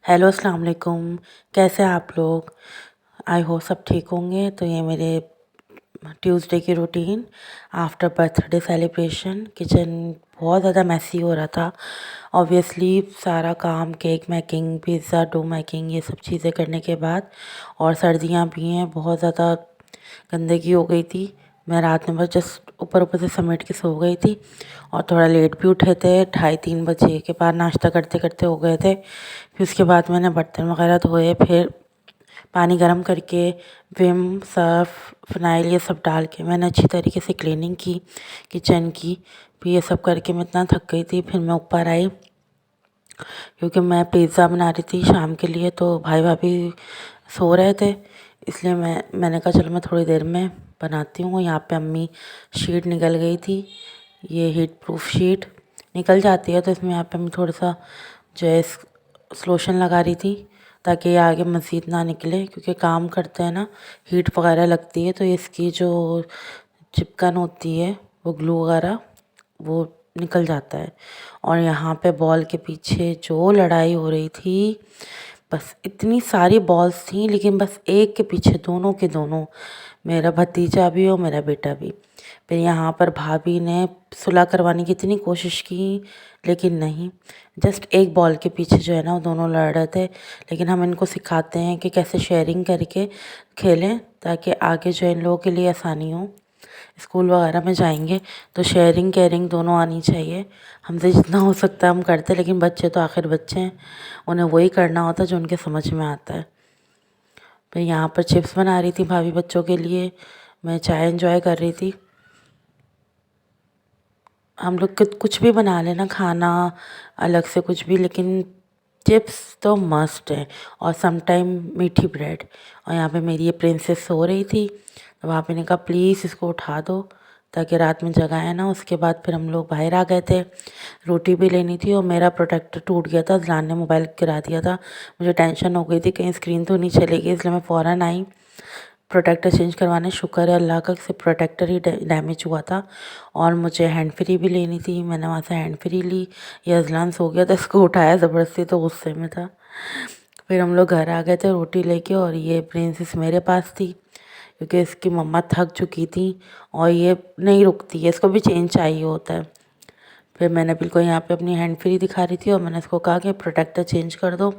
Hello अस्सलाम वालेकुम। कैसे हैं आप लोग? आई होप सब ठीक होंगे। तो ये मेरे ट्यूसडे की routine after birthday celebration. Kitchen बहुत ज़्यादा मैसी हो रहा था। ऑब्वियसली सारा काम, cake making, pizza dough making, ये सब चीज़ें करने के बाद, और सर्दियाँ भी हैं, बहुत ज़्यादा गंदगी हो गई थी। मैं रात में बस जस्ट ऊपर ऊपर से समेट के सो गई थी, और थोड़ा लेट भी उठे थे। 2:30-3 बजे के बाद नाश्ता करते करते हो गए थे। फिर उसके बाद मैंने बर्तन वगैरह धोए, फिर पानी गर्म करके विम सर्फ फिनाइल ये सब डाल के मैंने अच्छी तरीके से क्लीनिंग की किचन की। फिर ये सब करके मैं इतना थक गई थी, फिर मैं ऊपर आई क्योंकि मैं पिज़्ज़ा बना रही थी शाम के लिए। तो भाई भाभी सो रहे थे, इसलिए मैंने कहा चलो मैं थोड़ी देर में बनाती हूँ। यहाँ पे अम्मी शीट निकल गई थी, ये हीट प्रूफ शीट निकल जाती है, तो इसमें यहाँ पे अम्मी थोड़ा सा जो है लोशन लगा रही थी ताकि ये आगे मज़ीद ना निकले, क्योंकि काम करते हैं ना, हीट वगैरह लगती है तो इसकी जो चिपकन होती है, वो ग्लू वगैरह वो निकल जाता है। और यहाँ पे बॉल के पीछे जो लड़ाई हो रही थी, बस इतनी सारी बॉल्स थी, लेकिन बस एक के पीछे दोनों के दोनों, मेरा भतीजा भी और मेरा बेटा भी। फिर यहाँ पर भाभी ने सुलह करवाने की इतनी कोशिश की, लेकिन नहीं, जस्ट एक बॉल के पीछे जो है ना वो दोनों लड़ रहे थे। लेकिन हम इनको सिखाते हैं कि कैसे शेयरिंग करके खेलें, ताकि आगे जो इन लोगों के लिए आसानी हो। स्कूल वगैरह में जाएंगे तो शेयरिंग केयरिंग दोनों आनी चाहिए। हमसे जितना हो सकता है हम करते हैं, लेकिन बच्चे तो आखिर बच्चे हैं, उन्हें वही करना होता है जो उनके समझ में आता है। फिर यहाँ पर चिप्स बना रही थी भाभी बच्चों के लिए, मैं चाय एंजॉय कर रही थी। हम लोग कुछ भी बना लेना खाना अलग से कुछ भी, लेकिन चिप्स तो मस्ट है, और सम टाइम मीठी ब्रेड। और यहाँ पे मेरी ये प्रिंसेस सो रही थी, तो भाभी ने कहा प्लीज़ इसको उठा दो ताकि रात में जगाए ना। उसके बाद फिर हम लोग बाहर आ गए थे, रोटी भी लेनी थी, और मेरा प्रोटेक्टर टूट गया था, ज़लान ने मोबाइल गिरा दिया था। मुझे टेंशन हो गई थी कहीं स्क्रीन तो नहीं चलेगी, इसलिए मैं फ़ौरन आई प्रोटेक्टर चेंज करवाने। शुक्र है अल्लाह का, सिर्फ प्रोटेक्टर ही डैमेज हुआ था। और मुझे हैंड फ्री भी लेनी थी, मैंने वहाँ से हैंड फ्री ली। ये अजलान सो गया था, इसको उठाया ज़बरदस्ती, तो गुस्से में था। फिर हम लोग घर आ गए थे रोटी लेके, और ये प्रिंसेस मेरे पास थी क्योंकि इसकी मम्मा थक चुकी थी, और ये नहीं रुकती है, इसको भी चेंज चाहिए होता है। फिर मैंने बिल्कुल यहाँ पे अपनी हैंड फ्री दिखा रही थी, और मैंने इसको कहा कि प्रोटेक्टर चेंज कर दो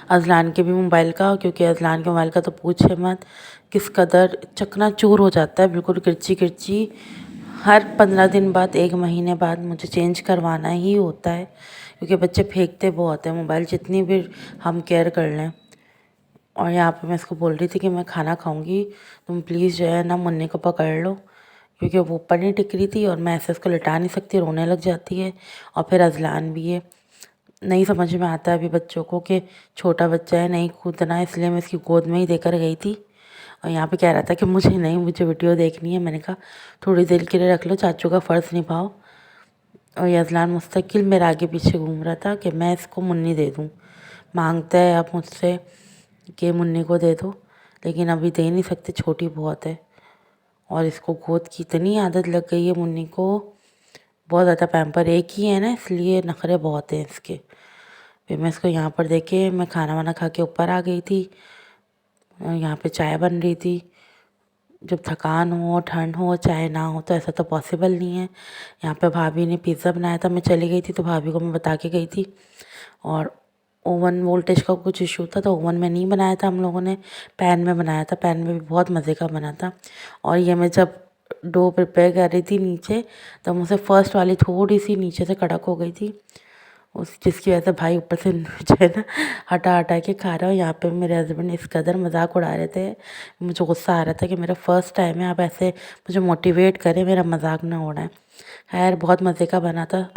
अजलान के भी मोबाइल का, क्योंकि अजलान के मोबाइल का तो पूछे मत, किस कदर चकनाचूर हो जाता है, बिल्कुल किरची किरची। हर 15 दिन बाद, 1 महीने बाद मुझे चेंज करवाना ही होता है, क्योंकि बच्चे फेंकते बहुत हैं मोबाइल, जितनी भी हम केयर कर लें। और यहाँ पे मैं इसको बोल रही थी कि मैं खाना खाऊंगी, तुम प्लीज़ जो है ना मुन्नी को पकड़ लो, क्योंकि वो ऊपर नहीं टिक रही थी, और मैं ऐसे उसको लिटा नहीं सकती, रोने लग जाती है। और फिर अजलान भी है, नहीं समझ में आता है अभी बच्चों को कि छोटा बच्चा है, नहीं कूदना है, इसलिए मैं इसकी गोद में ही देकर गई थी। और यहाँ पे कह रहा था कि मुझे नहीं, मुझे वीडियो देखनी है। मैंने कहा थोड़ी देर के लिए रख लो, चाचू का फ़र्ज़ निभाओ। और यज़लान मुस्तकिल मेरे आगे पीछे घूम रहा था कि मैं इसको मुन्नी दे दूँ, मांगता है अब मुझसे कि मुन्नी को दे दो, लेकिन अभी दे नहीं सकते, छोटी बहुत है। और इसको गोद की इतनी आदत लग गई है मुन्नी को, बहुत ज़्यादा पैम्पर, एक ही है ना इसलिए नखरे बहुत हैं इसके। फिर मैं इसको यहाँ पर देखे, मैं खाना वाना खा के ऊपर आ गई थी। यहाँ पे चाय बन रही थी। जब थकान हो, ठंड हो, चाय ना हो तो ऐसा तो पॉसिबल नहीं है। यहाँ पे भाभी ने पिज़्ज़ा बनाया था, मैं चली गई थी तो भाभी को मैं बता के गई थी। और ओवन वोल्टेज का कुछ इशू था, तो ओवन में नहीं बनाया था हम लोगों ने, पैन में बनाया था। पैन में भी बहुत मज़े का बना था। और ये मैं जब डो प्रिपेयर कर रही थी नीचे, तब मुझसे फर्स्ट वाली थोड़ी सी नीचे से कड़क हो गई थी, उस जिसकी वजह से भाई ऊपर से जो है ना हटा हटा के खा रहा हो। यहाँ पे मेरे हस्बैंड इस कदर मजाक उड़ा रहे थे, मुझे गुस्सा आ रहा था कि मेरा फ़र्स्ट टाइम है, आप ऐसे मुझे मोटिवेट करें, मेरा मजाक ना उड़ाएं। खैर बहुत मज़े का बना था।